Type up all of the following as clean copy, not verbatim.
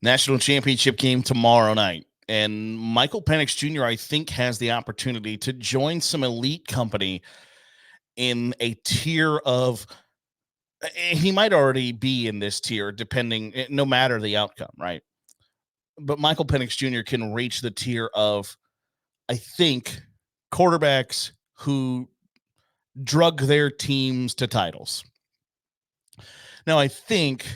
National championship game tomorrow night. And Michael Penix Jr., I think, has the opportunity to join some elite company in a tier of, he might already be in this tier, depending, no matter the outcome, right? But Michael Penix Jr. can reach the tier of, I think, quarterbacks who drug their teams to titles. Now, I think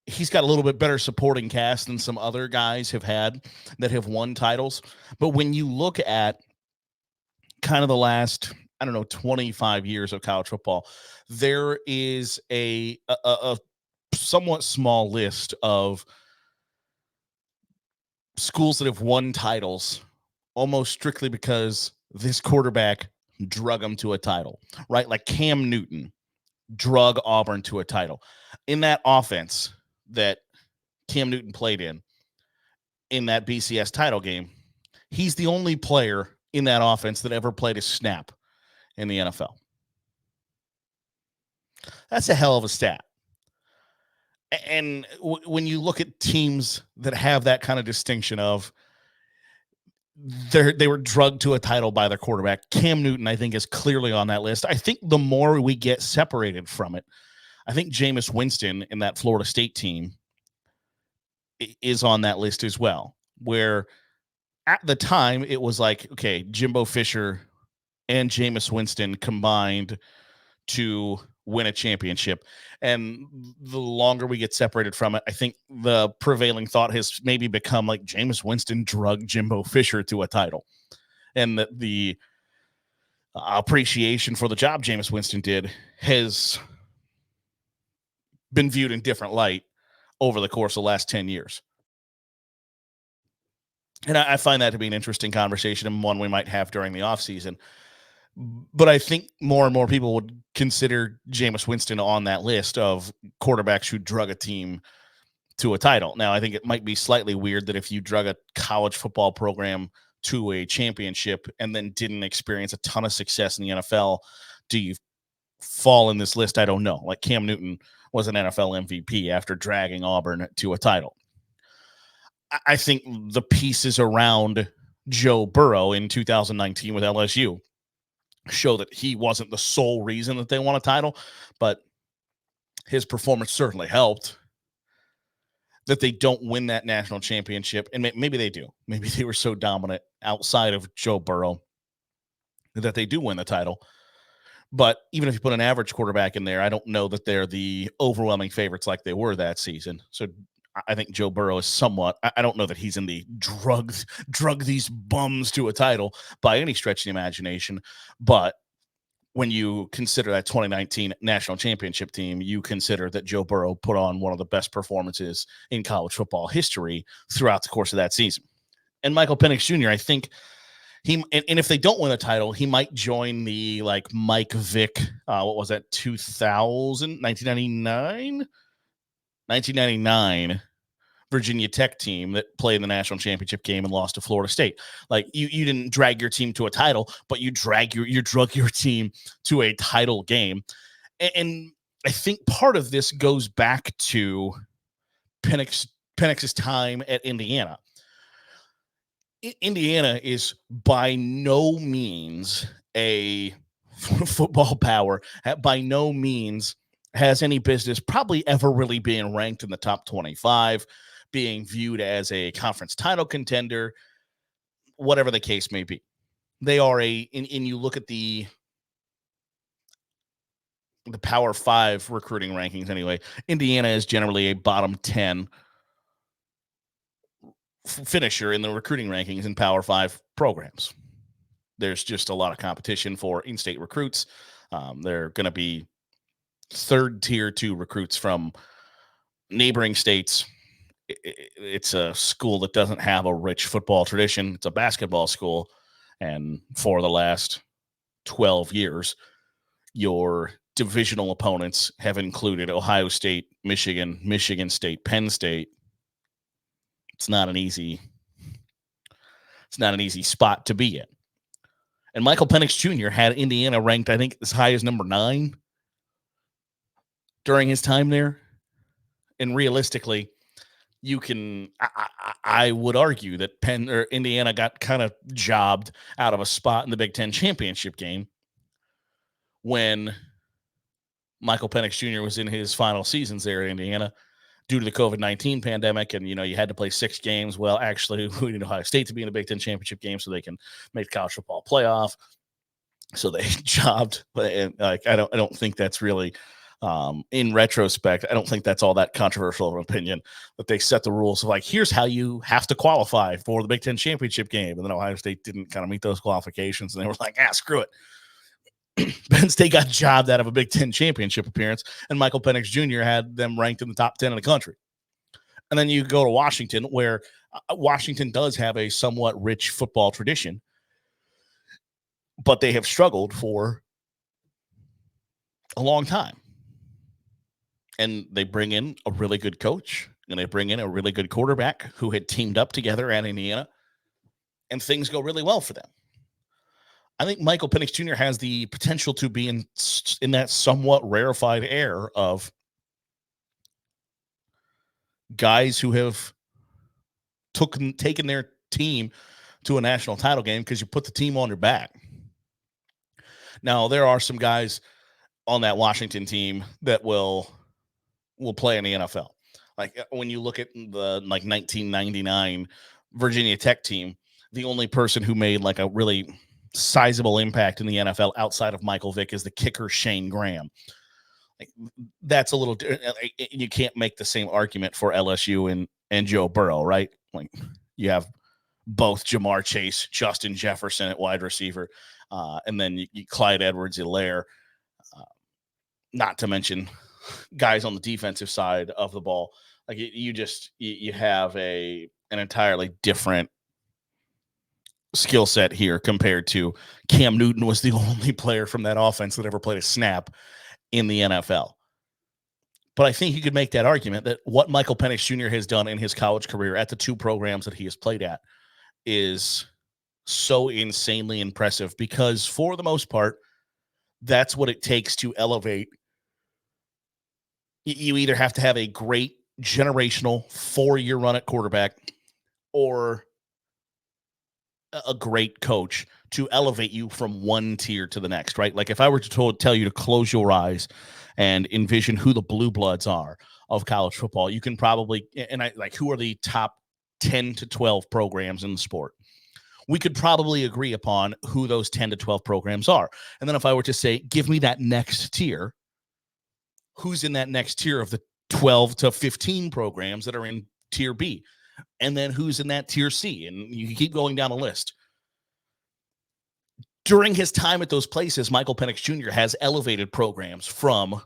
he's got a little bit better supporting cast than some other guys have had that have won titles. But when you look at kind of the last, 25 years of college football, there is a somewhat small list of schools that have won titles almost strictly because this quarterback drug them to a title, right? Like Cam Newton drug Auburn to a title. In that offense that Cam Newton played in that BCS title game, he's the only player in that offense that ever played a snap in the NFL. That's a hell of a stat. And when you look at teams that have that kind of distinction of they were drugged to a title by their quarterback, Cam Newton, I think, is clearly on that list. I think the more we get separated from it, I think Jameis Winston in that Florida State team is on that list as well, where at the time it was like, okay, Jimbo Fisher and Jameis Winston combined to win a championship. And the longer we get separated from it, I think the prevailing thought has maybe become like Jameis Winston drugged Jimbo Fisher to a title. And that the appreciation for the job Jameis Winston did has been viewed in different light over the course of the last 10 years. And I find that to be an interesting conversation and one we might have during the offseason. But I think more and more people would consider Jameis Winston on that list of quarterbacks who drug a team to a title. Now, I think it might be slightly weird that if you drug a college football program to a championship and then didn't experience a ton of success in the NFL, do you fall in this list? I don't know. Like Cam Newton was an NFL MVP after dragging Auburn to a title. I think the pieces around Joe Burrow in 2019 with LSU show that he wasn't the sole reason that they won a title, but his performance certainly helped. That they don't win that national championship, and maybe they do. Maybe they were so dominant outside of Joe Burrow that they do win the title. But even if you put an average quarterback in there, I don't know that they're the overwhelming favorites like they were that season. So I think Joe Burrow is somewhat, I don't know that he's in the drug these bums to a title by any stretch of the imagination. But when you consider that 2019 national championship team, you consider that Joe Burrow put on one of the best performances in college football history throughout the course of that season. And Michael Penix Jr., I think and if they don't win the title, he might join the like Mike Vick, what was that, 1999 Virginia Tech team that played in the national championship game and lost to Florida State. Like you didn't drag your team to a title, but you drug your team to a title game. And I think part of this goes back to Penix's time at Indiana. Indiana is by no means a football power, by no means has any business probably ever really being ranked in the top 25, being viewed as a conference title contender, whatever the case may be. They are and you look at the Power 5 recruiting rankings anyway, Indiana is generally a bottom 10 finisher in the recruiting rankings in Power 5 programs. There's just a lot of competition for in-state recruits. They're going to be third tier 2 recruits from neighboring states. It's a school that doesn't have a rich football tradition. It's a basketball school. And for the last 12 years, your divisional opponents have included Ohio State, Michigan, Michigan State, Penn State. It's not an easy spot to be in. And Michael Penix Jr. had Indiana ranked, I think, as high as number 9 during his time there. And realistically, you can, I would argue that Penn or Indiana got kind of jobbed out of a spot in the Big Ten championship game when Michael Penix Jr. was in his final seasons there at Indiana due to the COVID-19 pandemic. And, you had to play 6 games. Well, actually, we need Ohio State to be in the Big Ten championship game so they can make the college football playoff. So they jobbed. And I don't think that's really, in retrospect, I don't think that's all that controversial of an opinion, that they set the rules of like, here's how you have to qualify for the Big Ten championship game. And then Ohio State didn't kind of meet those qualifications. And they were like, screw it. Penn State got jobbed out of a Big Ten championship appearance, and Michael Penix Jr. had them ranked in the top 10 in the country. And then you go to Washington, where Washington does have a somewhat rich football tradition, but they have struggled for a long time. And they bring in a really good coach, and they bring in a really good quarterback who had teamed up together at Indiana, and things go really well for them. I think Michael Penix Jr. has the potential to be in that somewhat rarefied air of guys who have taken their team to a national title game because you put the team on your back. Now, there are some guys on that Washington team that will play in the NFL. Like when you look at the 1999 Virginia Tech team, the only person who made like a really sizable impact in the NFL outside of Michael Vick is the kicker Shane Graham. Like, that's a little, you can't make the same argument for LSU and Joe Burrow, right? Like you have both Jamar Chase, Justin Jefferson at wide receiver, and then you Clyde Edwards-Helaire, not to mention guys on the defensive side of the ball. Like you have an entirely different skill set here compared to Cam Newton was the only player from that offense that ever played a snap in the NFL. But I think you could make that argument that what Michael Penix Jr. has done in his college career at the 2 programs that he has played at is so insanely impressive because for the most part, that's what it takes to elevate. You either have to have a great generational 4-year run at quarterback or a great coach to elevate you from one tier to the next, right? Like if I were to tell you to close your eyes and envision who the blue bloods are of college football, you can probably, who are the top 10 to 12 programs in the sport? We could probably agree upon who those 10 to 12 programs are. And then if I were to say, give me that next tier, who's in that next tier of the 12 to 15 programs that are in tier B? And then who's in that tier C? And you can keep going down a list. During his time at those places, Michael Penix Jr. has elevated programs from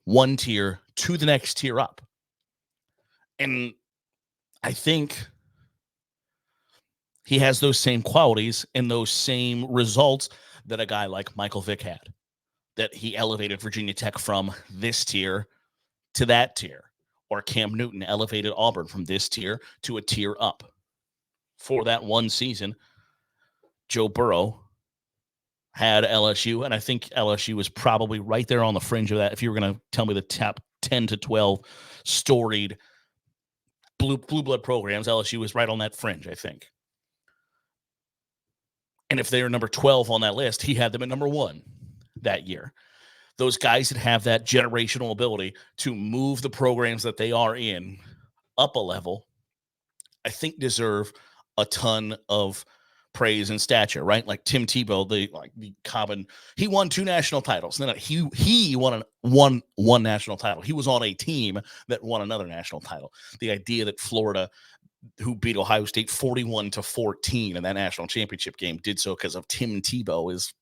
one tier to the next tier up. And I think he has those same qualities and those same results that a guy like Michael Vick had, that he elevated Virginia Tech from this tier to that tier. Or Cam Newton elevated Auburn from this tier to a tier up. For that one season, Joe Burrow had LSU, and I think LSU was probably right there on the fringe of that. If you were going to tell me the top 10 to 12 storied blue blood programs, LSU was right on that fringe, I think. And if they were number 12 on that list, he had them at number 1 that year. Those guys that have that generational ability to move the programs that they are in up a level, I think deserve a ton of praise and stature, right? Like Tim Tebow, he won 2 national titles. Then he won one national title. He was on a team that won another national title. The idea that Florida, who beat Ohio State 41-14 in that national championship game, did so because of Tim Tebow is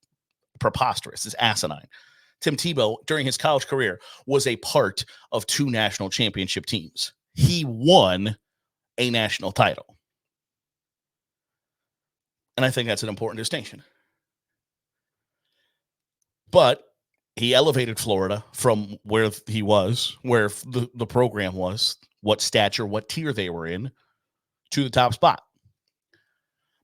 preposterous, is asinine. Tim Tebow, during his college career, was a part of 2 national championship teams. He won a national title. And I think that's an important distinction. But he elevated Florida from where he was, where the program was, what stature, what tier they were in, to the top spot.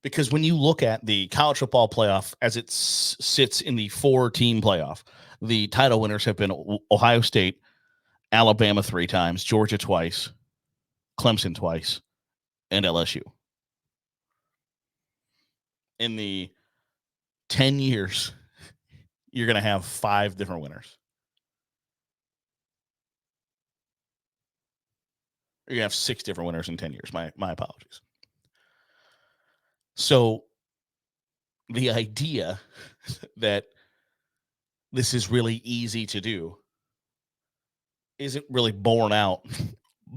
Because when you look at the college football playoff as it sits in the 4-team playoff, the title winners have been Ohio State, Alabama 3 times, Georgia twice, Clemson twice, and LSU. In the 10 years, you're going to have 5 different winners. You're going to have 6 different winners in 10 years. My apologies. So the idea that this is really easy to do isn't really borne out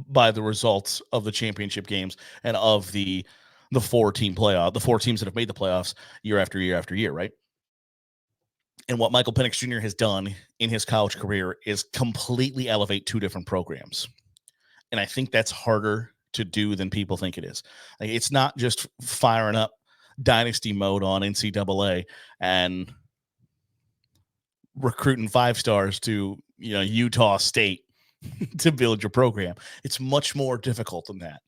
by the results of the championship games and of the 4-team playoff, the 4 teams that have made the playoffs year after year after year, right? And what Michael Penix Jr. has done in his college career is completely elevate 2 different programs. And I think that's harder to do than people think it is. Like, it's not just firing up dynasty mode on NCAA and recruiting 5 stars to, Utah State to build your program. It's much more difficult than that.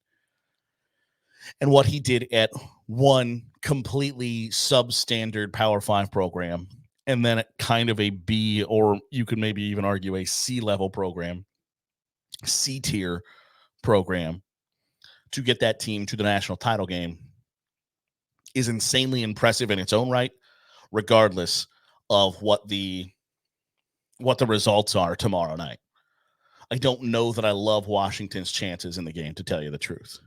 And what he did at one completely substandard Power 5 program, and then at kind of a B, or you could maybe even argue a C level program, C tier program, to get that team to the national title game is insanely impressive in its own right, regardless of what the results are tomorrow night. I don't know that I love Washington's chances in the game, to tell you the truth.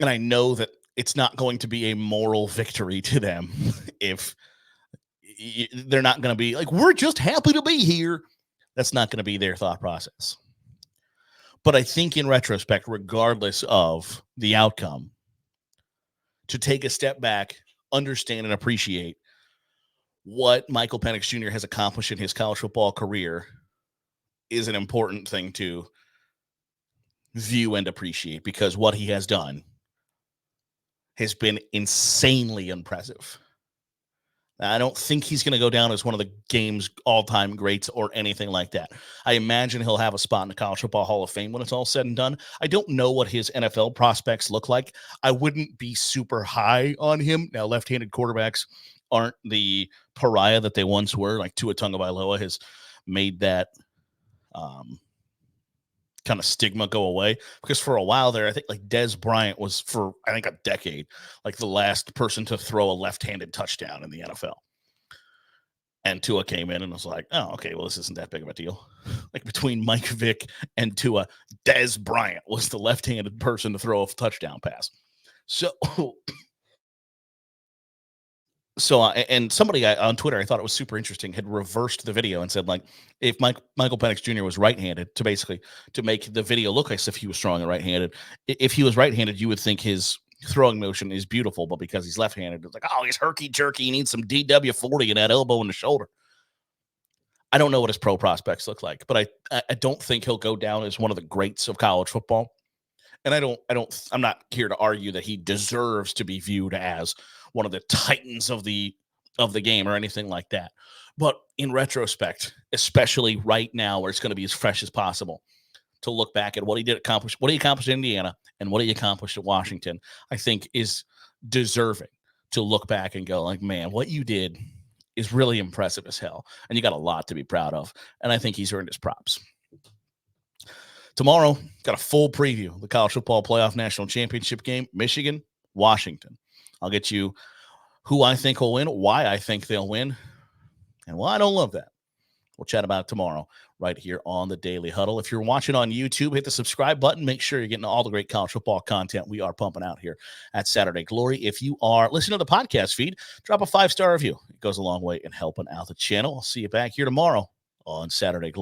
And I know that it's not going to be a moral victory to them if they're not going to be like, we're just happy to be here. That's not going to be their thought process. But I think in retrospect, regardless of the outcome, to take a step back, understand and appreciate what Michael Penix Jr. has accomplished in his college football career is an important thing to view and appreciate, because what he has done has been insanely impressive. I don't think he's going to go down as one of the game's all-time greats or anything like that. I imagine he'll have a spot in the College Football Hall of Fame when it's all said and done. I don't know what his NFL prospects look like. I wouldn't be super high on him. Now, left-handed quarterbacks aren't the pariah that they once were. Like Tua Tagovailoa has made that kind of stigma go away, because for a while there, I think like Dez Bryant was, for I think a decade, like the last person to throw a left-handed touchdown in the NFL. And Tua came in and was like, oh, okay, well, this isn't that big of a deal. Like between Mike Vick and Tua, Dez Bryant was the left-handed person to throw a touchdown pass. So and somebody on Twitter, I thought it was super interesting, had reversed the video and said, like, if Michael Penix Jr. was right-handed, to make the video look like if he was throwing it right-handed. If he was right-handed, you would think his throwing motion is beautiful, but because he's left-handed, it's like, oh, he's herky-jerky. He needs some DW40 in that elbow and the shoulder. I don't know what his pro prospects look like, but I don't think he'll go down as one of the greats of college football. And I'm not here to argue that he deserves to be viewed as one of the titans of the game or anything like that. But in retrospect, especially right now where it's going to be as fresh as possible, to look back at what he accomplished in Indiana and what he accomplished at Washington, I think is deserving to look back and go like, man, what you did is really impressive as hell. And you got a lot to be proud of. And I think he's earned his props. Tomorrow, got a full preview of the College Football Playoff National Championship game, Michigan, Washington. I'll get you who I think will win, why I think they'll win, and why I don't love that. We'll chat about it tomorrow right here on the Daily Huddle. If you're watching on YouTube, hit the subscribe button. Make sure you're getting all the great college football content we are pumping out here at Saturday Glory. If you are listening to the podcast feed, drop a 5-star review. It goes a long way in helping out the channel. I'll see you back here tomorrow on Saturday Glory.